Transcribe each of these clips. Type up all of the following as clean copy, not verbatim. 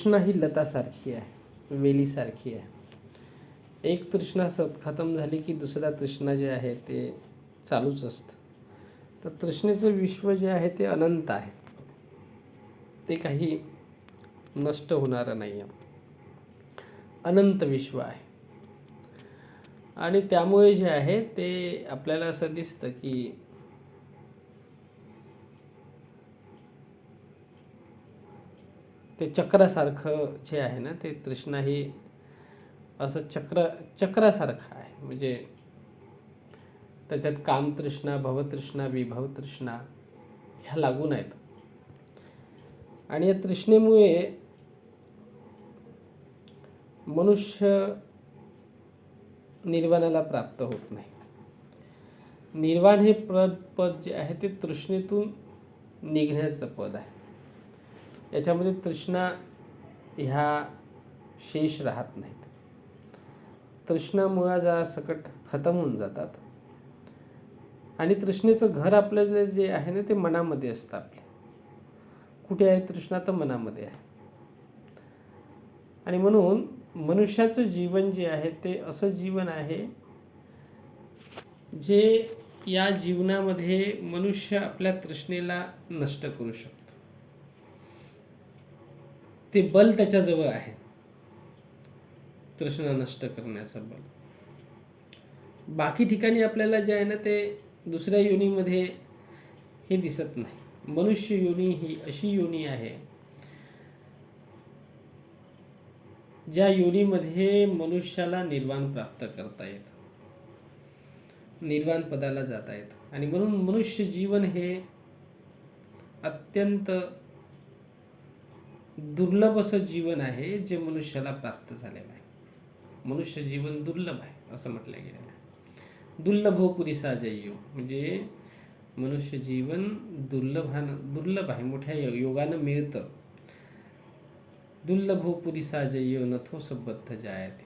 तृष्णा ही लतासारखी आहे, वेलीसारखी आहे. एक तृष्णा खतम झाली की दुसरा तृष्णा जे आहे ते चालूच असतं. तर तृष्णेचं विश्व जे आहे ते अनंत आहे, ते काही नष्ट होणारं नाही आहे, अनंत विश्व आहे. आणि त्यामुळे जे आहे ते आपल्याला असं दिसतं की ते चक्रासारखं जे आहे ना, ते तृष्णा ही असं चक्रासारखं आहे. म्हणजे त्याच्यात कामतृष्णा, भवतृष्णा, विभवतृष्णा ह्या लागून आहेत. आणि या तृष्णेमुळे मनुष्य निर्वाणाला प्राप्त होत नाही. निर्वाण हे पद जे आहे ते तृष्णेतून निघण्याचं पद आहे. याच्यामध्ये तृष्णा ह्या शेष राहत नाहीत. तृष्णा मुळाजा सकट खतम होऊन जातात. आणि तृष्णेचं घर आपल्याला जे आहे ना ते मनामध्ये असतं. आपल्या कुठे आहे तृष्णा? तर मनामध्ये आहे. आणि म्हणून मनुष्याचं जीवन जे आहे ते असं जीवन आहे जे या जीवनामध्ये मनुष्य आपल्या तृष्णेला नष्ट करू शकतो. ते बल त्याच्याजवळ आहे, तृष्णा नष्ट करण्याचं बल. बाकी ठिकाणी आपल्याला जे आहे ना ते दुसऱ्या योनीमध्ये हे दिसत नाही. मनुष्य योनी ही अशी योनी आहे ज्या योनीमध्ये मनुष्याला निर्वाण प्राप्त करता येतं, निर्वाण पदाला जाता येतं. आणि म्हणून मनुष्य जीवन हे अत्यंत दुर्लभ असं जीवन आहे जे मनुष्याला प्राप्त झालेलं आहे. मनुष्य जीवन दुर्लभ आहे असं म्हटलं गेलेलं आहे. दुर्लभो पुरीसा जय्यो, म्हणजे मनुष्य जीवन दुर्लभ आहे, मोठ्या योगानं मिळतं. दुर्लभो पुरीसा जय्यो नथो सबद्ध जायते.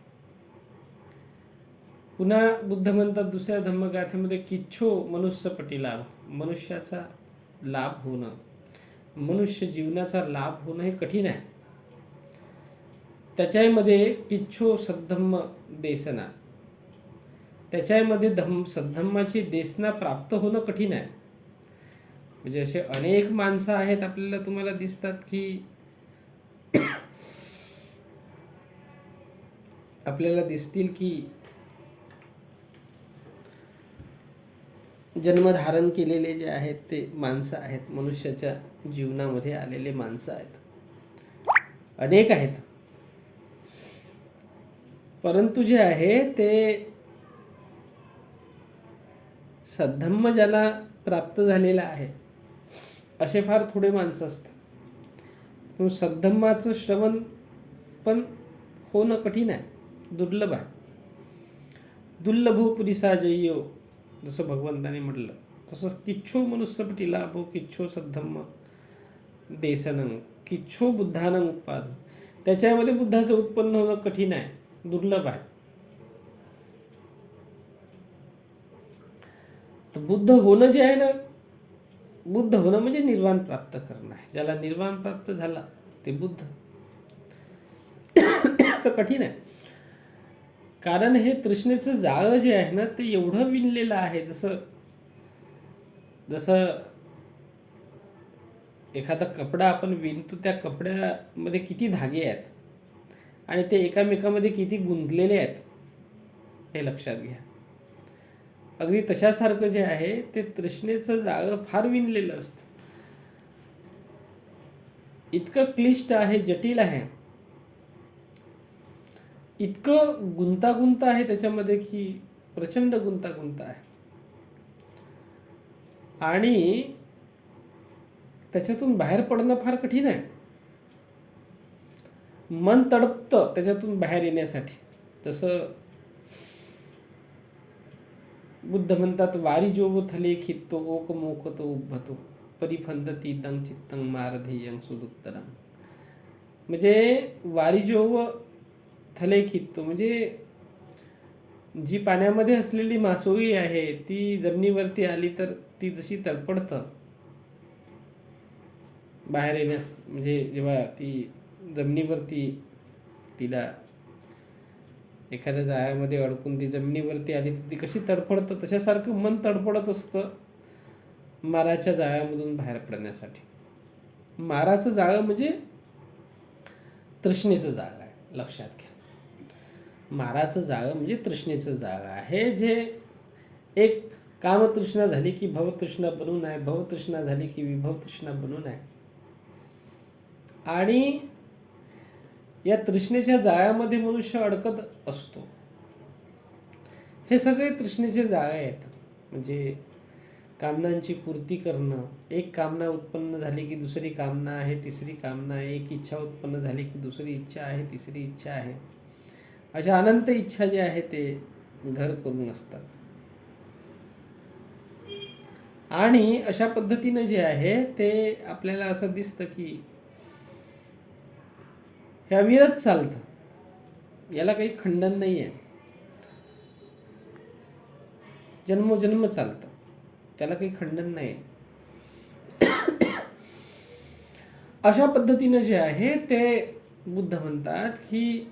पुन्हा बुद्ध म्हणतात दुसऱ्या धम्मगाथेमध्ये, किच्छो मनुष्यपटी लाभ, मनुष्याचा लाभ होणं, मनुष्य जीवनाचा लाभ होणं हे कठीण आहे. त्याच्यामध्ये किच्छो सद्धम्म देसना, त्याच्यामध्ये सद्धम्माची देसना प्राप्त होणं कठीण आहे. म्हणजे असे अनेक माणसं आहेत आपल्याला तुम्हाला दिसतात की आपल्याला दिसतील की जन्मधारण केलेले जे आहेत ते माणसं आहेत, मनुष्याच्या जीवनामध्ये आलेले माणसं आहेत, अनेक आहेत. परंतु जे आहे ते सद्धम्म ज्याला प्राप्त झालेला आहे असे फार थोडे माणसं असतात. सद्धम्माचं श्रवण पण होणं कठीण आहे, दुर्लभ आहे. दुर्लभो पुरीसा जय्यो, जसं भगवंताने म्हटलं तसंच किच्छो मनुष्यपटी लाभो किच्छो सद्धम्म देसनं किच्छो बुद्धानं उत्पादन, त्याच्यामध्ये बुद्धाचं उत्पन्न होणं कठीण आहे, दुर्लभ आहे. तर बुद्ध होणं जे आहे ना, बुद्ध होणं म्हणजे निर्वाण प्राप्त करणं आहे. ज्याला निर्वाण प्राप्त झाला ते बुद्ध. तर कठीण आहे, कारण हे तृष्णेचं जाळं जे आहे ना ते एवढं विणलेलं आहे. जसं एखादा कपडा आपण विणतो, त्या कपड्यामध्ये किती धागे आहेत आणि ते एकामेकामध्ये किती गुंतलेले आहेत हे लक्षात घ्या. अगदी तशासारखं जे आहे ते तृष्णेचं जाळं फार विणलेलं असतं. इतकं क्लिष्ट आहे, जटिल आहे, इतकं गुंतागुंत आहे त्याच्यामध्ये की प्रचंड गुंतागुंत आहे. आणि त्याच्यातून बाहेर पडणं फार कठीण आहे. मन तडपतं त्याच्यातून बाहेर येण्यासाठी. जसं बुद्ध म्हणतात, वारी जोव थले खित्तो ओक मोकतो उभतो परिफंदती दंग चित्तंग मारधेयं सुदुत्तरं. म्हणजे वारी जोव थले खित्तो म्हणजे जी पाण्यामध्ये असलेली मासोळी आहे ती जमिनीवरती आली तर ती जशी तडपडतं बाहेर येण्यास, म्हणजे जेव्हा ती जमिनीवरती तिला एखाद्या जाळ्यामध्ये अडकून ती जमिनीवरती आली तर ती कशी तडफडतं, तशासारखं मन तडफडत असतं माराच्या जाळ्यामधून बाहेर पडण्यासाठी. माराचं जाळं म्हणजे तृष्णेचं जाळं आहे, लक्षात घ्या. माराचं जाळं म्हणजे तृष्णेचं जाळं आहे, जे एक कामतृष्णा झाली की भवतृष्णा बनून आहे, भवतृष्णा झाली की विभवतृष्णा बनून आहे. आणि या तृष्णेच्या जाळ्यामध्ये मनुष्य अडकत असतो. हे सगळे तृष्णेचे जाळे आहेत. म्हणजे कामनांची पूर्ती करणं, एक कामना उत्पन्न झाली की दुसरी कामना आहे, तिसरी कामना आहे, एक इच्छा उत्पन्न झाली की दुसरी इच्छा आहे, तिसरी इच्छा आहे, अशा अनंत इच्छा जे आहे ते घर करून असतात. आणि अशा पद्धतीनं जे आहे ते आपल्याला असं दिसतं की हे अविरत चालतं, याला काही खंडन नाही आहे, जन्मोजन्म चालतं, त्याला काही खंडन नाही. अशा पद्धतीनं जे आहे ते बुद्ध म्हणतात की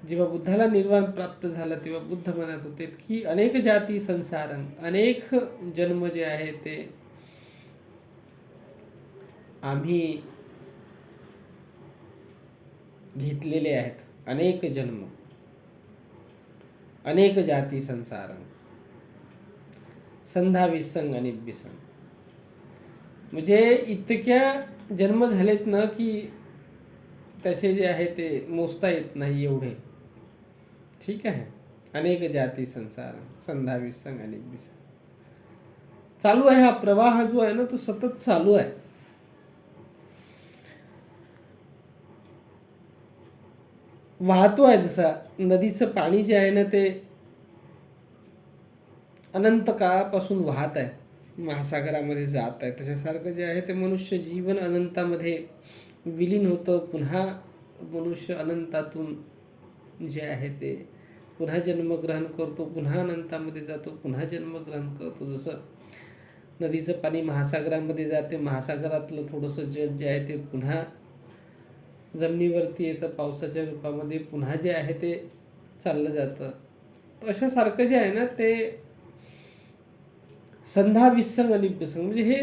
जेव्हा बुद्धाला निर्वाण प्राप्त झालं तेव्हा बुद्ध म्हणत होते की अनेक जाती संसारं, अनेक जन्म जे आहे ते आम्ही घेतलेले आहेत, अनेक जन्म, अनेक जाती संसारं, संधा विसंग आणि विसंग. म्हणजे इतक्या जन्म झालेत ना की त्याचे जे आहे ते मोजता येत नाही एवढे. ठीक आहे, अनेक जाती संसार, संधा विसंग आणि विसंग चालू आहे. हा प्रवाह जो आहे ना तो सतत चालू आहे. वाहतो आहे, जसा नदीचं पाणी जे आहे ना ते अनंत काळापासून वाहत आहे, महासागरामध्ये जात आहे, तशासारखं जे आहे ते मनुष्य जीवन अनंतामध्ये विलीन होतं. पुन्हा मनुष्य अनंतातून जे आहे ते पुन्हा जन्मग्रहण करतो, पुन्हा अनंतामध्ये जातो, पुन्हा जन्मग्रहण करतो. जसं नदीचं पाणी महासागरामध्ये जाते, महासागरातलं थोडंसं जल जे आहे ते पुन्हा जमिनीवरती येतं पावसाच्या रूपामध्ये, पुन्हा जे आहे ते चाललं जातं. अशासारखं जे आहे ना ते संधा विसंग आणि विसंग म्हणजे हे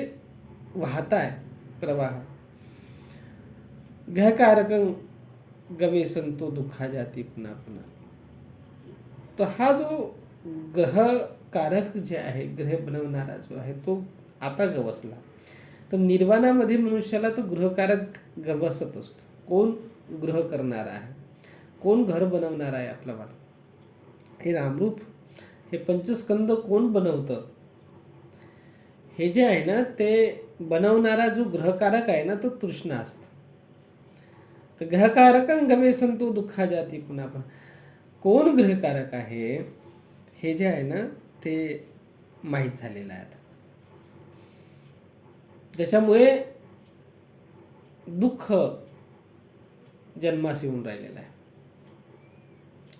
वाहत आहे प्रवाह. ग्रहकारकं गवे संतो दुःखा जाती पुन्हा पुन्हा. तर हा जो ग्रहकारक जे आहे, ग्रह बनवणारा जो आहे तो आता गवसला. तर निर्वाणामध्ये मनुष्याला तो ग्रहकारक गवसत असतो. कोण ग्रह करणार आहे, कोण घर बनवणार आहे आपला बाळ, हे रामरूप, हे पंचस्कंद कोण बनवतं, हे जे आहे ना ते बनवणारा जो ग्रहकारक आहे ना तो तृष्णा असतो. तर ग्रहकारकं गवे संतो दुःखा जाती पुन्हा पुन्हा. कोण ग्रहकारक आहे हे जे आहे ना ते माहीत झालेलं आहे. ज्याच्यामुळे दुःख जन्मास येऊन राहिलेलं आहे,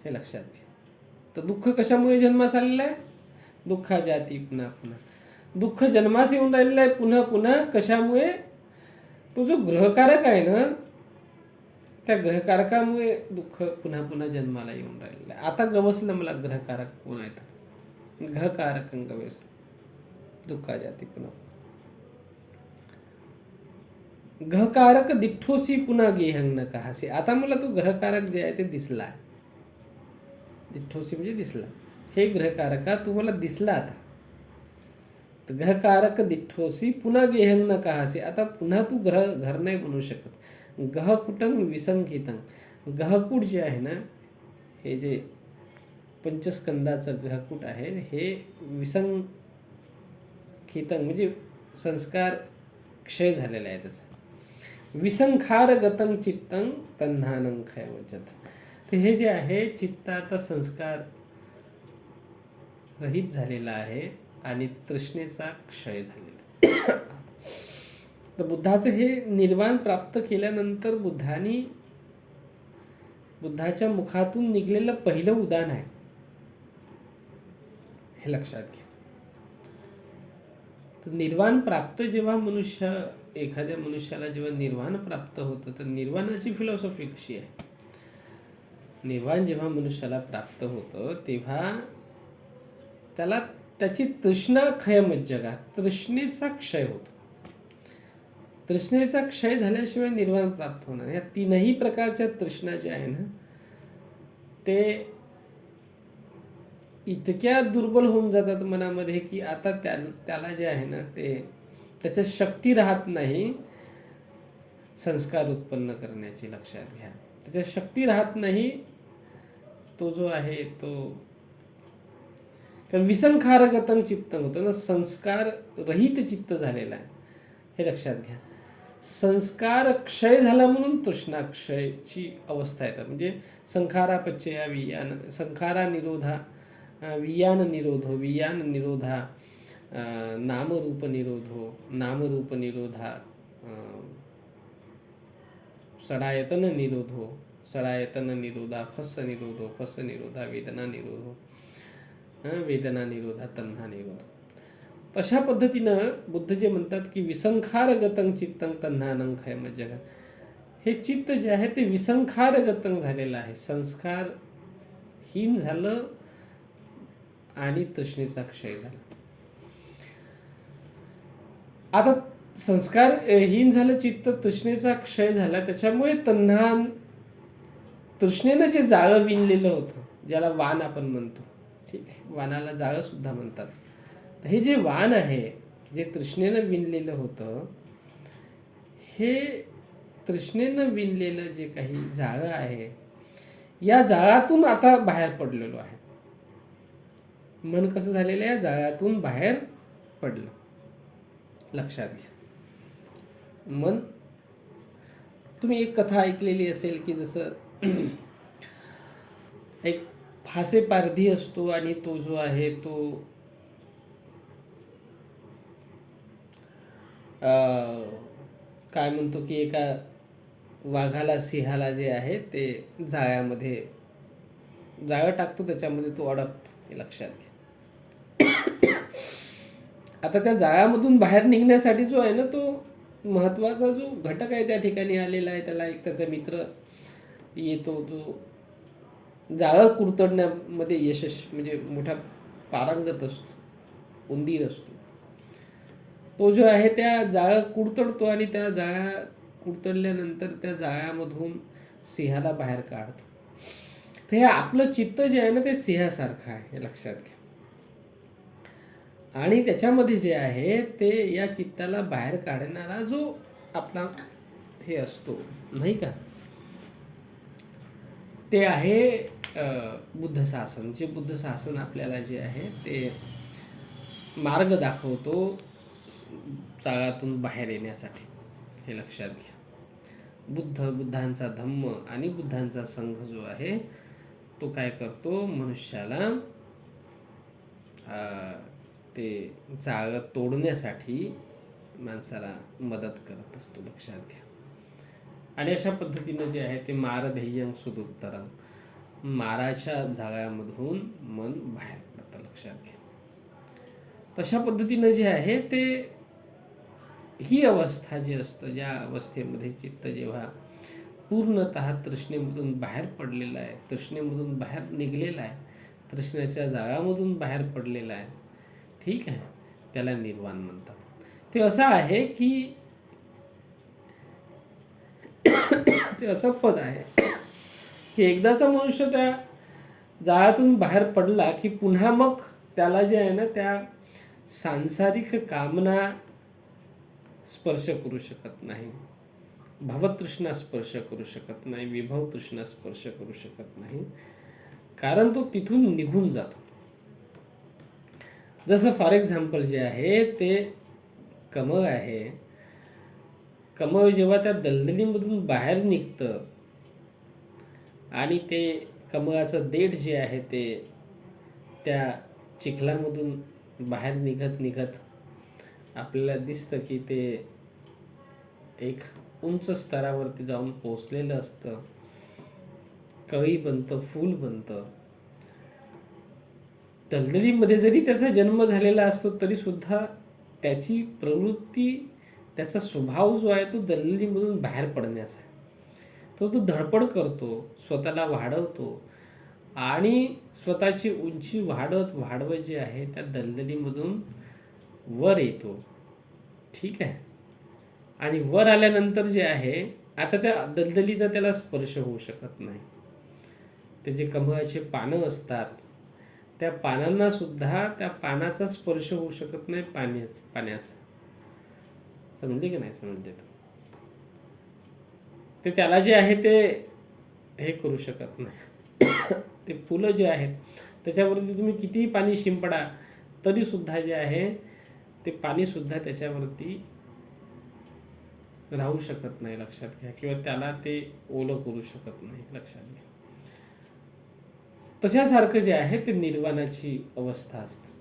हे लक्षात घ्या. तर दुःख कशामुळे जन्मास आलेलं आहे? दुःखा जाती पुन्हा पुन्हा. दुःख जन्मास येऊन राहिलेलं आहे पुन्हा पुन्हा. कशामुळे? तो जो ग्रहकारक आहे ना त्या ग्रहकारकामुळे दुःख पुन्हा पुन्हा जन्माला येऊन राहिलेलं आहे. आता गवसलं मला ग्रहकारक कोण आहे तर ग्रहकारक गवेस दुःखा जाती पुन्हा. ग्रहकारक दिठ्ठोसी पुन्हा गेहंग न कहासी. आता मला तो ग्रहकारक जे आहे ते दिसला. दिठ्ठोसी म्हणजे दिसला. हे ग्रहकारका तुम्हाला दिसला आता. तर ग्रहकारक दिठ्ठोसी पुन्हा गेहंग न कहासी. आता पुन्हा तू घर नाही बनवू शकत. गहकुटंग विसंखितं. गहकूट जे आहे ना हे जे पंचस्कंदाचं गहकूट आहे हे विसंखितं म्हणजे संस्कार क्षय झालेला आहे त्याचा. विसंखार गतं चित्तं तन्हानं खयवचत. तर हे जे आहे चित्त आता संस्कार रहित झालेला आहे आणि तृष्णेचा क्षय झालेला. तर बुद्धाचं हे निर्वाण प्राप्त केल्यानंतर बुद्धाच्या मुखातून निघलेलं पहिलं उदान आहे, हे लक्षात घ्या. तर निर्वाण प्राप्त जेव्हा मनुष्य एखाद्या मनुष्याला जेव्हा निर्वाण प्राप्त होतं तर निर्वाणाची फिलॉसॉफी कशी आहे? निर्वाण जेव्हा मनुष्याला प्राप्त होतं तेव्हा त्याला त्याची तृष्णा क्षयमज्जगा, तृष्णेचा क्षय होतो. तृष्णेचा क्षय झाल्याशिवाय निर्वाण प्राप्त होणार. या तीनही प्रकारच्या तृष्णा ज्या आहे ना ते इतक्या दुर्बल होऊन जातात मनामध्ये की आता त्याला जे आहे ना ते त्याच्या शक्ती राहत नाही संस्कार उत्पन्न करण्याची. लक्षात घ्या, त्याच्या शक्ती राहत नाही. तो जो आहे तो कारण विसंखारगतं चित्त होतं ना, संस्कार रहित चित्त झालेला आहे, हे लक्षात घ्या. संस्कार क्षय झाला म्हणून तृष्णा क्षयची अवस्था येतात. म्हणजे संखारापचया वियान, संखारा निरोधा वियान निरोधो, वियान निरोधा नामरूप निरोधो, नामरूप निरोधा षडायतन निरोधो, षडायतन निरोधा फस्स निरोधो, फस्स निरोधा वेदना निरोधो, वेदना निरोधा तन्हा निरोधो. तशा पद्धतीनं बुद्ध जे म्हणतात की विसंखारगतं चित्तं तन्हानं क्षयमज्जगा, हे चित्त जे आहे ते विसंखारगतं झालेलं आहे, संस्कारहीन झालं आणि तृष्णेचा क्षय झाला. आता संस्कारहीन झालं चित्त, तृष्णेचा क्षय झाला, त्याच्यामुळे तृष्णेनं जे जाळं विणलेलं होतं, ज्याला वाण आपण म्हणतो, ठीक आहे, वाणाला जाळं सुद्धा म्हणतात. तर हे जे वाण आहे, जे तृष्णेनं विणलेलं होतं, हे तृष्णेनं विणलेलं जे काही जाळं आहे, या जाळातून आता बाहेर पडलेलो आहे. मन कसं झालेलं आहे? जाळ्यातून बाहेर पडलं. लक्षात घ्या. मन, तुम्ही एक कथा ऐकलेली असेल की जसं एक फासे पारधी असतो आणि तो जो आहे तो काय म्हणतो की एका वाघाला, सिंहाला जे आहे ते जाळ्यामध्ये जाळं टाकतो, त्याच्यामध्ये तो अडकतो. हे लक्षात घ्या. आता त्या जाळ्यामधून बाहेर निघण्यासाठी जो आहे ना तो महत्वाचा जो घटक आहे त्या ठिकाणी आलेला आहे, त्याला एक त्याचा मित्र येतो, जो जाळं कुरतडण्यामध्ये म्हणजे मोठा पारंगत असतो, उंदीर असतो. तो जो आहे त्या जाळं कुरतडतो आणि त्या जाळ्या कुरतडल्यानंतर त्या जाळ्यामधून सिंहाला बाहेर काढतो. तर हे आपलं चित्त जे आहे ना ते सिंहासारखं आहे, हे लक्षात घ्या. आणि त्याच्यामध्ये जे आहे ते या चित्ताला बाहेर काढणारा जो आपला हे असतो नाही का, ते आहे बुद्ध शासन. जे बुद्ध शासन आपल्याला जे आहे ते मार्ग दाखवतो जाळ्यातून बाहेर येण्यासाठी, हे लक्षात घ्या. बुद्धांचा धम्म आणि बुद्धांचा संघ जो आहे तो काय करतो, मनुष्याला ते जाळं तोडण्यासाठी माणसाला मदत करत असतो. लक्षात घ्या. आणि अशा पद्धतीनं जे आहे ते मारधेयं सुदुत्तरं, माराच्या जाळ्यामधून मन बाहेर पडतं. लक्षात घ्या. तशा पद्धतीनं जे आहे ते ही अवस्था जी असतं, ज्या अवस्थेमध्ये चित्त जेव्हा पूर्णतः तृष्णेमधून बाहेर पडलेलं आहे, तृष्णेमधून बाहेर निघलेलं आहे, तृष्णेच्या जाळ्यामधून बाहेर पडलेलं आहे, ठीक आहे, त्याला निर्वाण म्हणतात. ते असं आहे की ते असं पद आहे की एकदाचा मनुष्य त्या जाळ्यातून बाहेर पडला की पुन्हा मग त्याला जे आहे ना त्या सांसारिक कामना स्पर्श करू शकत नाही, भवतृष्णा स्पर्श करू शकत नाही, विभव तृष्णा स्पर्श करू शकत नाही, कारण तो तिथून निघून जातो. जसं फॉर एक्झाम्पल जे आहे ते कमळ आहे. कमळ जेव्हा त्या दलदलीमधून बाहेर निघतं आणि ते कमळाचं देठ जे आहे ते त्या चिखलामधून बाहेर निघत आपल्याला दिसतं की ते एक उंच स्तरावरती जाऊन पोहोचलेलं असतं, कळी बनतं, फूल बनतं. दलदलीमध्ये जरी त्याचा जन्म झालेला असतो तरी सुद्धा त्याची प्रवृत्ती त्याचा स्वभाव जो आहे तो दलदलीमधून बाहेर पडण्याचा आहे. तो धडपड करतो, स्वतःला वाढवतो आणि स्वतःची उंची वाढवत जे आहे त्या दलदलीमधून वर येतो. ठीक आहे. आणि वर आल्यानंतर जे आहे, आता त्या दलदलीचा त्याला स्पर्श होऊ शकत नाही. ते जे कमळाचे पानं असतात, त्या पानांना सुद्धा त्या पानाचा स्पर्श होऊ शकत नाही पाण्याचा. समजले की नाही समजले? ते त्याला जे आहे ते हे करू शकत नाही. ते फुलं जे आहेत त्याच्यावरती तुम्ही कितीही पाणी शिंपडा तरी सुद्धा जे आहे ते पाणी सुद्धा त्याच्यावरती राहू शकत नाही, लक्षात घ्या. किंवा त्याला ते ओलं करू शकत नाही, लक्षात घ्या. तशासारखं जे आहे ते निर्वाणाची अवस्था असते.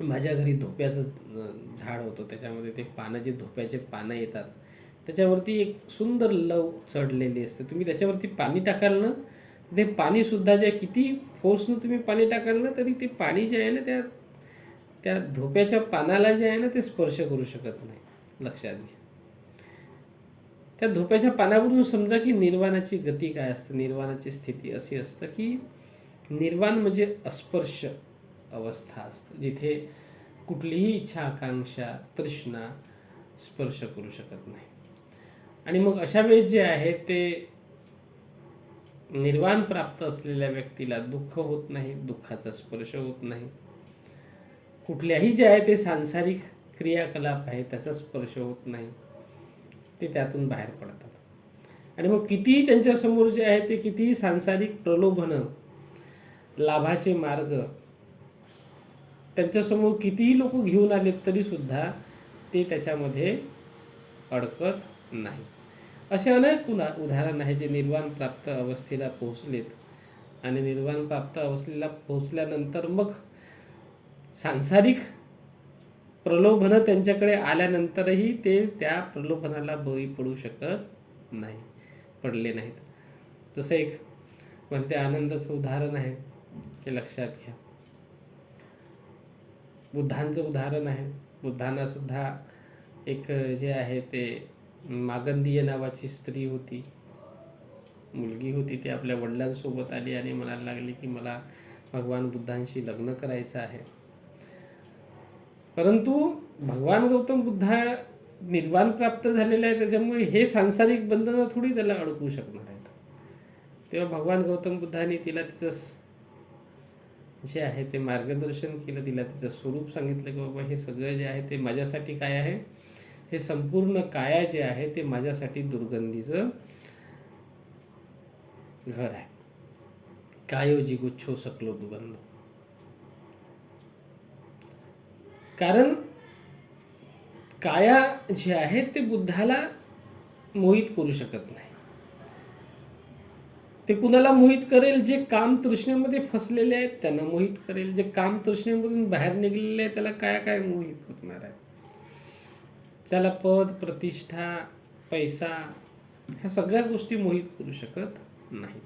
माझ्या घरी धोप्याचं झाड होतं, त्याच्यामध्ये ते पानं, जे धोप्याचे पानं येतात त्याच्यावरती एक सुंदर लव चढलेली असते. तुम्ही त्याच्यावरती पाणी टाकाल ना, ते पाणी सुद्धा जे किती फोर्सनं तुम्ही पाणी टाकाल ना, तरी ते पाणी जे आहे ना त्या धोप्याच्या पानाला जे आहे ना ते स्पर्श करू शकत नाही, लक्षात घ्या. त्या धोप्याच्या पानावरून समजा की निर्वाणाची गती काय असते, निर्वाणाची स्थिती अशी असतं की निर्वाण म्हणजे अस्पर्श अवस्था असते, जिथे कुठलीही इच्छा, आकांक्षा, तृष्णा स्पर्श करू शकत नाही. आणि मग अशा वेळेस जे आहे ते निर्वाण प्राप्त असलेल्या व्यक्तीला दुःख होत नाही, दुःखाचा स्पर्श होत नाही. कुठल्याही जे आहे ते सांसारिक क्रियाकलाप आहे त्याचा स्पर्श होत नाही. ते त्यातून बाहेर पडतात. आणि मग कितीही त्यांच्यासमोर जे आहे ते कितीही सांसारिक प्रलोभनं, लाभाचे मार्ग त्यांच्यासमोर कितीही लोक घेऊन आलेत तरी सुद्धा ते त्याच्यामध्ये अडकत नाही. असे अनेक उदाहरण आहे जे निर्वाण प्राप्त अवस्थेला पोहोचलेत आणि निर्वाण प्राप्त अवस्थेला पोहोचल्यानंतर मग सांसारिक प्रलोभनं त्यांच्याकडे आल्यानंतरही ते त्या प्रलोभनाला बळी पडू शकत नाही, पडले नाहीत. जसं एक म्हणते आनंदाचं उदाहरण आहे, हे लक्षात घ्या. बुद्धांचं उदाहरण आहे. बुद्धांना सुद्धा एक जे आहे ते मागंदीय नावाची स्त्री होती, मुलगी होती. ती आपल्या वडिलांसोबत आली आणि म्हणायला लागली की मला भगवान बुद्धांशी लग्न करायचं आहे. परंतु भगवान गौतम बुद्ध निर्वाण प्राप्त झालेले आहे, त्याच्यामुळे हे सांसारिक बंधनं थोडी त्याला अडकू शकणार आहेत. तेव्हा भगवान गौतम बुद्धांनी तिला तिचं जे आहे ते मार्गदर्शन केलं, तिला तिचं स्वरूप सांगितलं की बाबा हे सगळं जे आहे ते माझ्यासाठी काय आहे, हे संपूर्ण काया जे आहे ते माझ्यासाठी दुर्गंधीचं घर आहे. कायो जिगुच्छो सकलो दुर्गंध. कारण काया जे आहे ते बुद्धाला मोहित करू शकत नाही. ते कुणाला मोहित करेल, जे काम तृष्णेमध्ये फसलेले आहेत त्यांना मोहित करेल. जे काम तृष्णेमधून बाहेर निघलेले आहेत त्याला काय मोहित करणार आहे. त्याला पद, प्रतिष्ठा, पैसा, ह्या सगळ्या गोष्टी मोहित करू शकत नाहीत.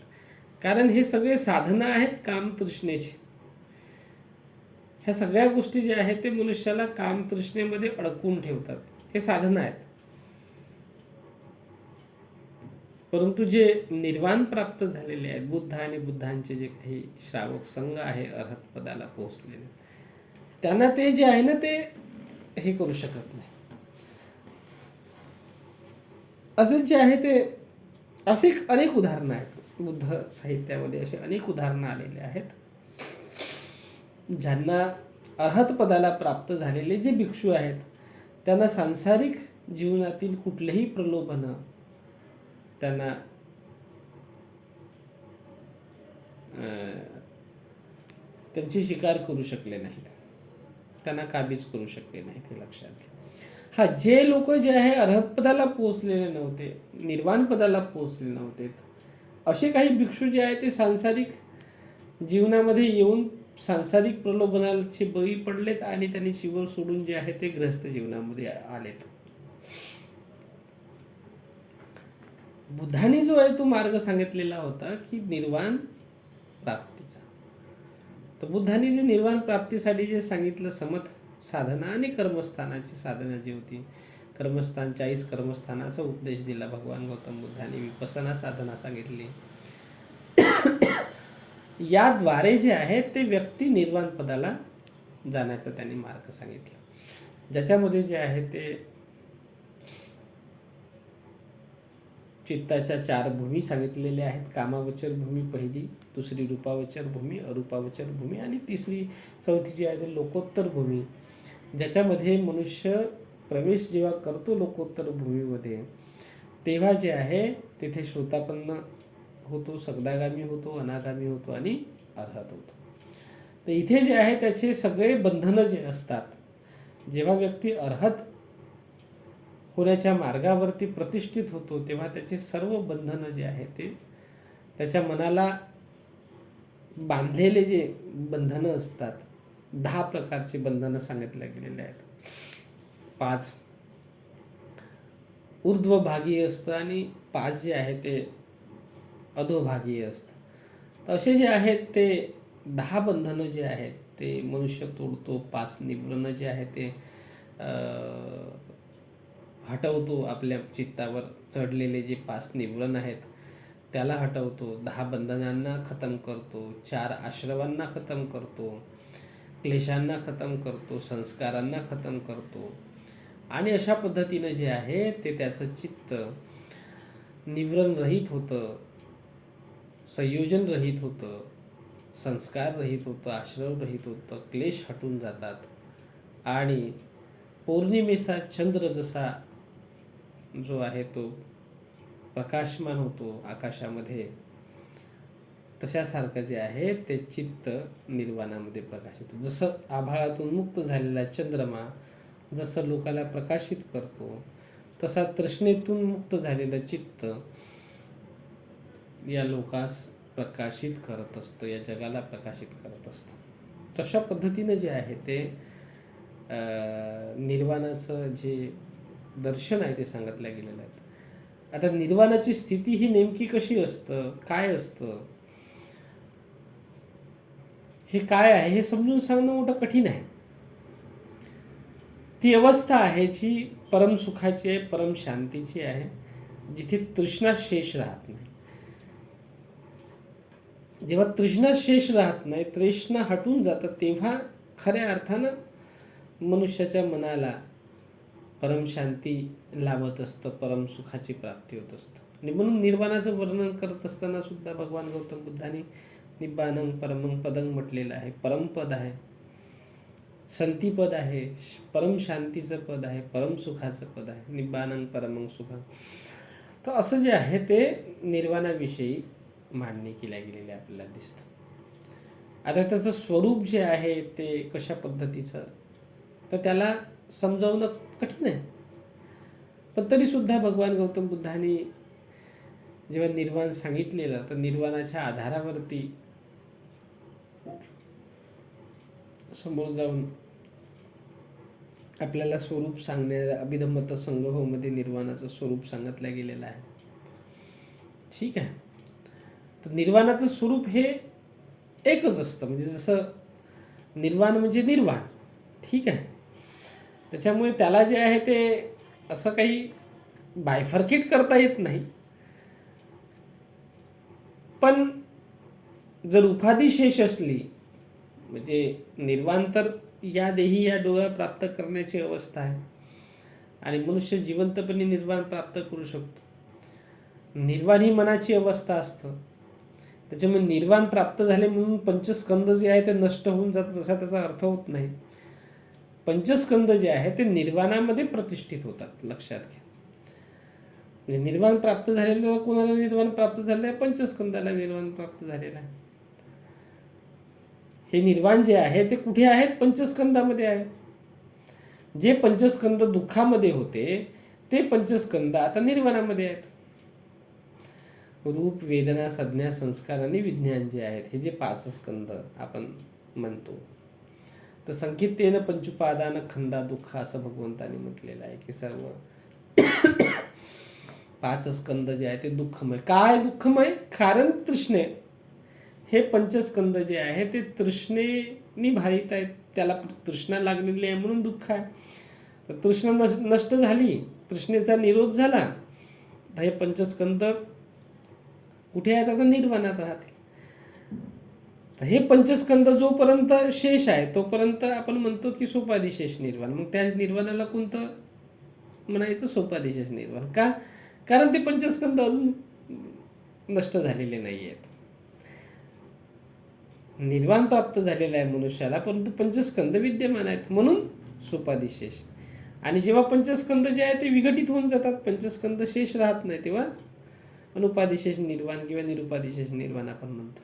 कारण हे सगळे साधनं आहेत काम तृष्णेचे. ह्या सगळ्या गोष्टी ज्या आहेत ते मनुष्याला काम तृष्णेमध्ये अडकून ठेवतात, हे साधनं आहेत. परंतु जे निर्वाण प्राप्त झालेले आहेत, बुद्ध आणि बुद्धांचे जे काही श्रावक संघ आहे अरहत पदाला पोहोचलेले, त्यांना ते जे आहे ना ते हे करू शकत नाही. असे जे आहे ते असे अनेक उदाहरणं आहेत बुद्ध साहित्यामध्ये. असे अनेक उदाहरणं आलेले आहेत ज्यांना अरहत पदाला प्राप्त झालेले जे भिक्षू आहेत त्यांना सांसारिक जीवनातील कुठलेही प्रलोभन त्यांना त्यांची शिकार करू शकले नाहीत, त्यांना काबीज करू शकले नाहीत, हे लक्षात घ्या. हा, जे लोक जे आहे अरहत पदाला पोहोचलेले नव्हते, निर्वाण पदाला पोहोचलेले नव्हते, असे काही भिक्षू जे आहे ते सांसारिक जीवनामध्ये येऊन सांसारिक प्रलोभनाचे बळी पडलेत आणि त्यांनी शिवर सोडून जे आहे ते ग्रस्त जीवनामध्ये आलेत. बुद्धांनी जो आहे तो मार्ग सांगितलेला होता की निर्वाण प्राप्तीचा. तर बुद्धांनी जे निर्वाण प्राप्तीसाठी जे सांगितलं समथ साधना आणि कर्मस्थानाची साधना जी होती, कर्मस्थान 40 कर्मस्थानाचा उपदेश दिला भगवान गौतम बुद्धांनी, विपसना साधना सांगितली. याद्वारे जे आहे ते व्यक्ती निर्वाण पदाला जाण्याचा त्यांनी मार्ग सांगितला, ज्याच्यामध्ये जे आहे ते चित्ताच्या 4 भूमी सांगितलेल्या आहेत. कामावचर भूमी पहिली, दुसरी रूपावचर भूमी, अरूपावचर भूमी आणि चौथी जी आहे ते लोकोत्तर भूमी, ज्याच्यामध्ये मनुष्य प्रवेश जेव्हा करतो लोकोत्तर भूमीमध्ये, तेव्हा जे आहे तिथे श्रोतापन्न होतो, सगदागामी होतो, अनागामी होतो आणि अर्हत होतो. तर इथे जे आहे त्याचे सगळे बंधनं जे असतात, जेव्हा व्यक्ती अर्हत होण्याच्या मार्गावरती प्रतिष्ठित होतो, तेव्हा त्याचे सर्व बंधनं जे आहे ते त्याच्या मनाला बांधलेले जे बंधनं असतात, 10 प्रकारचे बंधनं सांगितले गेलेले आहेत. 5 ऊर्ध्वभागी असतं आणि 5 जे आहे ते अधोभागी असतं. तर असे जे आहेत ते 10 बंधनं जे आहेत ते मनुष्य तोडतो. 5 निवरणं जे आहे ते हटवतो. आपल्या चित्तावर चढलेले जे 5 निवरण आहेत त्याला हटवतो. 10 बंधनांना खतम करतो. 4 आश्रवांना खतम करतो. क्लेशांना खतम करतो. संस्कारांना खतम करतो. आणि अशा पद्धतीनं जे आहे ते त्याचं चित्त निवरण रहित होतं, संयोजन रहित होतं, संस्कार रहित होतं, आश्रव रहित होतं, क्लेश हटून जातात. आणि पौर्णिमेचा चंद्र जसा जो आहे तो प्रकाशमान होतो आकाशामध्ये, तशासारखं जे आहे ते चित्त निर्वाणामध्ये प्रकाशित होतं. जसं आभाळातून मुक्त झालेला चंद्रमा जसं लोकाला प्रकाशित करतो, तसा तृष्णेतून मुक्त झालेलं चित्त या लोकास प्रकाशित करत असतं, या जगाला प्रकाशित करत असतं. तशा पद्धतीनं जे आहे ते निर्वाणाचं जे दर्शन आहे ते सांगितलं गेलेलं आहे. आता निर्वाणाची स्थिती ही नेमकी कशी असतं, काय असतं, हे काय आहे हे समजून सांगणं मोठं कठीण आहे. ती अवस्था आहे जी परम सुखाची आहे, परम शांतीची आहे, जिथे तृष्णा शेष राहत नाही. जेव्हा तृष्णा शेष राहत नाही, तृष्णा हटून जातं, तेव्हा खऱ्या अर्थानं मनुष्याच्या मनाला परम शांती लाभत असतं, परम सुखाची प्राप्ती होत असतं. आणि म्हणून निर्वाणाचं वर्णन करत असताना सुद्धा भगवान गौतम बुद्धांनी निब्बानं परमं पदं म्हटलेलं आहे. परमपद आहे, संतीपद आहे, परम शांतीचं पद आहे, परम सुखाचं पद आहे, निब्बानं परमं सुखं. तर असं जे आहे ते निर्वाणाविषयी मांडणी केल्या गेलेली आपल्याला दिसतं. आता त्याचं स्वरूप जे आहे ते कशा पद्धतीचं, तर त्याला समजावणं कठीण आहे. पण तरीसुद्धा भगवान गौतम बुद्धांनी जेव्हा निर्वाण सांगितलेलं, तर निर्वाणाच्या आधारावरती समोर जाऊन आपल्याला स्वरूप सांगण्याला अभिधम्मत संग्रहामध्ये निर्वाणाचं स्वरूप सांगितलं गेलेलं आहे. ठीक आहे. तर निर्वाणाचं स्वरूप हे एकच असतं, म्हणजे जसं निर्वाण म्हणजे निर्वाण. ठीक आहे. त्याच्यामुळे त्याला जे आहे ते असं काही बायफर्केट करता येत नाही. पण जर उपाधी शेष असली, म्हणजे निर्वाण तर या देही या डोळ्या प्राप्त करण्याची अवस्था आहे आणि मनुष्य जिवंतपणे निर्वाण प्राप्त करू शकतो. निर्वाण ही मनाची अवस्था असतं. त्याच्यामुळे निर्वाण प्राप्त झाले म्हणून पंचस्कंद जे आहे ते नष्ट होऊन जातात असा त्याचा अर्थ होत नाही. पंचस्कंद जे आहे ते निर्वाणामध्ये प्रतिष्ठित होतात, लक्षात घ्या. म्हणजे निर्वाण प्राप्त झालेलं कोणाला निर्वाण प्राप्त झालेलं आहे, पंचस्कंदाला निर्वाण प्राप्त झालेलं आहे. हे निर्वाण जे आहे ते कुठे आहेत, पंचस्कंदामध्ये आहे. जे पंचस्कंद दुःखामध्ये होते ते पंचस्कंद आता निर्वाणामध्ये आहेत. रूप, वेदना, संज्ञा, संस्कार आणि विज्ञान जे आहेत, हे जे 5 स्कंद आपण म्हणतो, तर संकीर्तेन पंचुपादान खंदा दुःख असं भगवंतांनी म्हटलेलं आहे की सर्व 5 स्कंद जे आहे ते दुःखमय. काय दुःखमय? कारण तृष्णे. हे पंचस्कंद जे आहे ते तृष्णेनी भारित आहेत, त्याला तृष्णा लागलेली आहे म्हणून दुःख आहे. तर तृष्णा नष्ट झाली, तृष्णेचा निरोध झाला, तर हे पंचस्कंद कुठे आहेत? आता निर्वाणात राहतील. तर हे पंचस्कंद जोपर्यंत शेष आहे तोपर्यंत आपण म्हणतो की सोपादिशेष निर्वाण. मग त्या निर्वाणाला कोणतं म्हणायचं? सोपादिशेष निर्वाण. का? कारण ते पंचस्कंद अजून नष्ट झालेले नाही आहेत. निर्वाण प्राप्त झालेला आहे मनुष्याला, परंतु पंचस्कंद विद्यमान आहेत म्हणून सोपादिशेष. आणि जेव्हा पंचस्कंद जे आहे ते विघटित होऊन जातात, पंचस्कंद शेष राहत नाही, तेव्हा अनुपादिशेष निर्वाण किंवा निरुपादिशेष निर्वाण आपण म्हणतो.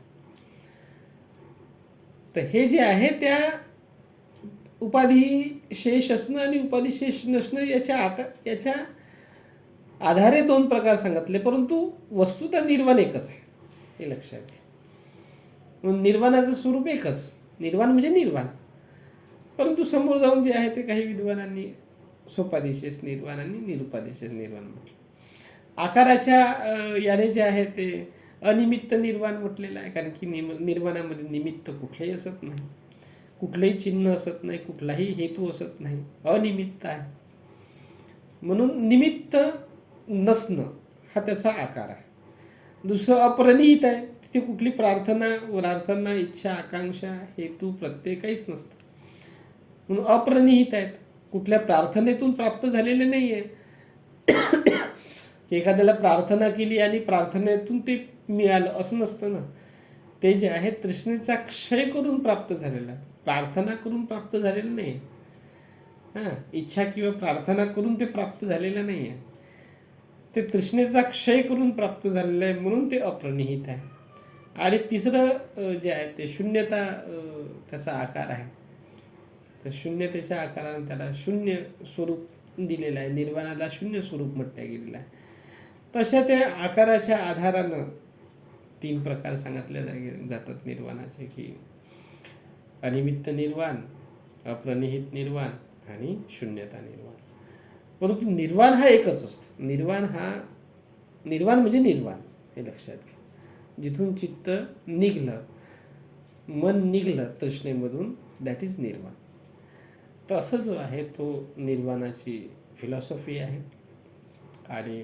तर हे जे आहे त्या उपाधी शेष असणं आणि उपाधी शेष नसणं याच्या आधारे दोन प्रकार सांगितले, परंतु वस्तुतः निर्वाण एकच आहे, हे लक्षात घ्या. निर्वाणाचं स्वरूप एकच, निर्वाण म्हणजे निर्वाण. परंतु समोर जाऊन जे आहे ते काही विद्वानांनी सोपादिशेष निर्वाण आणि निरुपादिशेष निर्वाण म्हटलं. आकाराच्या याने जे आहे ते अनिमित्त निर्वाण म्हटलेलं आहे, कारण की निर्वाणामध्ये निमित्त कुठलेही असत नाही, कुठलंही चिन्ह असत नाही, कुठलाही हेतू असत नाही, अनिमित्त आहे. म्हणून निमित्त नसणं हा त्याचा आकार आहे. दुसरं अप्रणिहित आहे, तिथे कुठली प्रार्थना, इच्छा, आकांक्षा, हेतू, प्रत्यय काहीच नसतं, म्हणून अप्रणिहित आहेत. कुठल्या प्रार्थनेतून प्राप्त झालेले नाही आहे. एखाद्याला प्रार्थना केली आणि प्रार्थनेतून ते मिळालं असं नसतं ना. ते जे आहे तृष्णेचा क्षय करून प्राप्त झालेलं आहे, प्रार्थना करून प्राप्त झालेलं नाही. इच्छा किंवा प्रार्थना करून ते प्राप्त झालेलं नाही आहे, ते तृष्णेचा क्षय करून प्राप्त झालेलं आहे म्हणून ते अप्रणिहित आहे. आणि तिसरं जे आहे ते शून्यता, त्याचा आकार आहे. तर शून्यतेच्या आकाराने त्याला शून्य स्वरूप दिलेलं आहे, निर्वाणाला शून्य स्वरूप म्हटलं गेलेलं आहे. तशा त्या आकाराच्या आधारानं तीन प्रकार सांगितले जातात निर्वाणाचे, की अनिमित्त निर्वाण, अप्रणिहित निर्वाण आणि शून्यता निर्वाण. परंतु निर्वाण हा एकच असतो. निर्वाण म्हणजे निर्वाण, हे लक्षात घ्या. जिथून चित्त निघलं, मन निघलं तृष्णेमधून, दॅट इज निर्वाण. तसं जो आहे तो निर्वाणाची फिलॉसॉफी आहे. आणि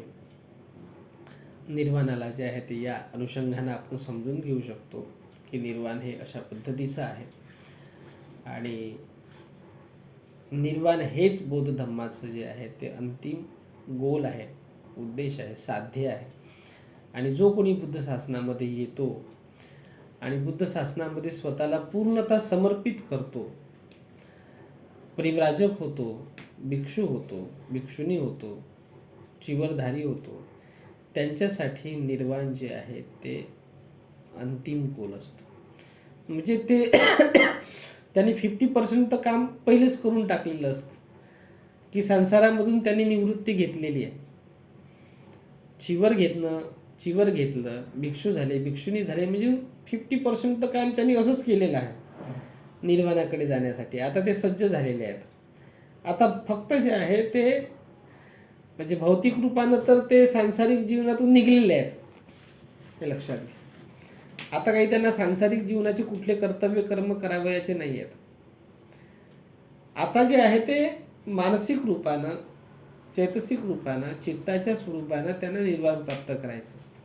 निर्वाणाला जे आहे ते या अनुषंगाने आपण समजून घेऊ शकतो की निर्वाण हे अशा पद्धतीचं आहे. आणि निर्वाण हेच बौद्ध धम्माचं जे आहे ते अंतिम गोल आहे, उद्देश आहे, साध्य आहे. आणि जो कोणी बुद्ध शासनामध्ये येतो आणि बुद्ध शासनामध्ये स्वतःला पूर्णतः समर्पित करतो, परिव्राजक होतो, भिक्षू होतो, भिक्षुणी होतो, चिवरधारी होतो, त्यांच्यासाठी निर्वाण जे आहे ते अंतिम गोल असतो. म्हणजे ते त्यांनी 50% तर काम पहिलेच करून टाकलेलं असतं, की संसारामधून त्यांनी निवृत्ती घेतलेली आहे. चिवर घेतलं, भिक्षू झाले, भिक्षुणी झाले, म्हणजे 50% तर काम त्यांनी असंच केलेलं आहे निर्वाणाकडे जाण्यासाठी. आता ते सज्ज झालेले आहेत. आता फक्त जे आहे ते म्हणजे भौतिक रूपानं तर ते सांसारिक जीवनातून निघलेले आहेत, हे लक्षात घ्या. आता काही त्यांना सांसारिक जीवनाचे कुठले कर्तव्य कर्म करावयाचे नाही आहेत. आता जे आहे ते मानसिक रूपानं, चैतसिक रूपानं, चित्ताच्या स्वरूपानं त्यांना निर्वाण प्राप्त करायचं असतं.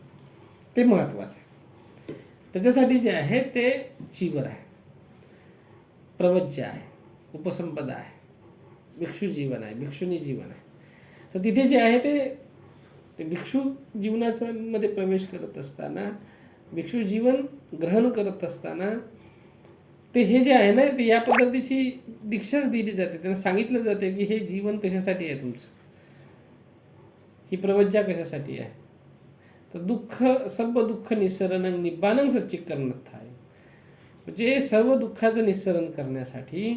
ते महत्वाचं आहे. त्याच्यासाठी जे आहे ते चिवर आहे, प्रवज्य आहे, उपसंपदा आहे, भिक्षू जीवन आहे, भिक्षुणी जीवन आहे. तर तिथे जे आहे ते भिक्षू जीवनाच्या मध्ये प्रवेश करत असताना, भिक्षू जीवन ग्रहण करत असताना ते हे जे आहे ना ते या पद्धतीची दीक्षाच दिली जाते. त्यांना सांगितलं जाते की हे जीवन कशासाठी आहे तुमचं, ही प्रवज्जा कशासाठी आहे. तर दुःख सर्व दुःख निस्सरण निब्बानं सच्चिकरणथ आहे. म्हणजे सर्व दुःखाचं निस्सरण करण्यासाठी,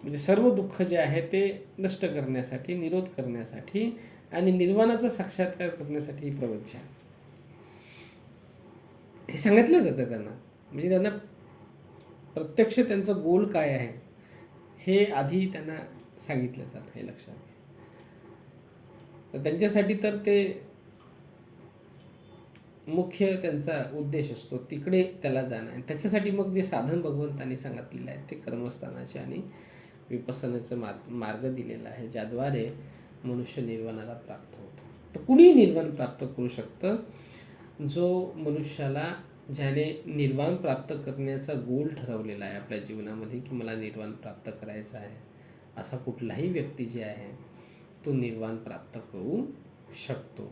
म्हणजे सर्व दुःख जे आहे ते नष्ट करण्यासाठी, निरोध करण्यासाठी आणि निर्वाणाचा साक्षात्कार करण्यासाठी ही प्रवज्जा हे सांगितलं जातं त्यांना. म्हणजे त्यांना प्रत्यक्ष त्यांचं गोल काय आहे हे आधी त्यांना सांगितलं जातं, हे लक्षात घ्या. तर त्यांच्यासाठी तर ते मुख्य त्यांचा उद्देश असतो, तिकडे त्याला जाणं आहे. त्याच्यासाठी मग जे साधन भगवंतांनी सांगितलेलं आहे ते कर्मस्थानाचे आणि विपसनाचा मार्ग दिलेला आहे, ज्याद्वारे मनुष्य निर्वाणाला प्राप्त होतो. तर कुणीही निर्वाण प्राप्त करू शकतं. जो मनुष्याला ज्याने निर्वाण प्राप्त करण्याचा गोल ठरवलेला आहे आपल्या जीवनामध्ये, की मला निर्वाण प्राप्त करायचं आहे, असा कुठलाही व्यक्ती जे आहे तो निर्वाण प्राप्त करू शकतो.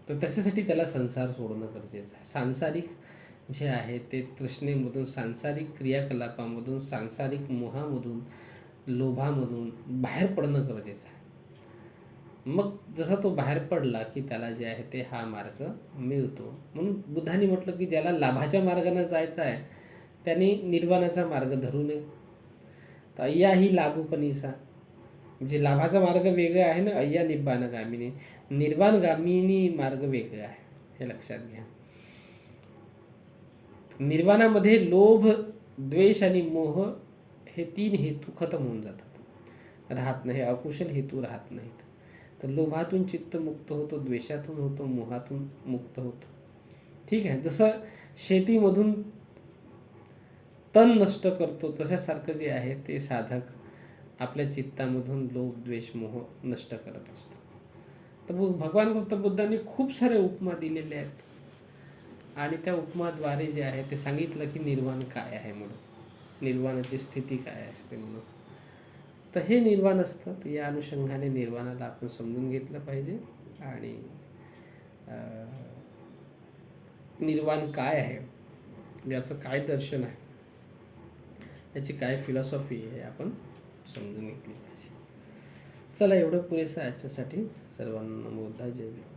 तर त्याच्यासाठी त्याला संसार सोडणं गरजेचं आहे. सांसारिक जे आहे ते तृष्णेमधून, सांसारिक क्रियाकलापामधून, सांसारिक मोहामधून, लोभामधून बाहेर पडणं गरजेचं आहे. मग जसा तो बाहेर पडला की त्याला जे आहे ते हा मार्ग मिळतो. म्हणून बुद्धांनी म्हटलं की ज्याला लाभाच्या मार्गाने जायचं आहे त्यांनी निर्वाणाचा मार्ग धरू नये. तर अय्या ही लाभूपणीसा, म्हणजे लाभाचा मार्ग वेगळा आहे ना, अय्या निब्बाणगामिनी. निर्वाणगामिनी मार्ग वेगळा आहे, हे लक्षात घ्या. निर्वाणामध्ये लोभ, द्वेष आणि मोह हे 3 हेतू खतम होऊन जातात, राहत नाही, अकुशल हेतू राहत नाहीत. तर लोभातून चित्त मुक्त होतो, द्वेषातून होतो, मोहातून मुक्त होतो. ठीक आहे. जसं शेतीमधून तण नष्ट करतो तशासारखं जे आहे ते साधक आपल्या चित्तामधून लोभ, द्वेष, मोह नष्ट करत असतो. तर मग भगवान गौतम बुद्धांनी खूप सारे उपमा दिलेले आहेत आणि त्या उपमाद्वारे जे आहे ते सांगितलं की निर्वाण काय आहे म्हणून, निर्वाणाची स्थिती काय असते म्हणून. तर हे निर्वाण असतं. तर या अनुषंगाने निर्वाणाला आपण समजून घेतलं पाहिजे आणि निर्वाण काय आहे, याचं काय दर्शन आहे, याची काय फिलॉसॉफी आहे, आपण समजून घेतली पाहिजे. चला, एवढं पुरेसं आहे आजच्यासाठी. सर्वांना नमो बुद्धाय. जय भीम.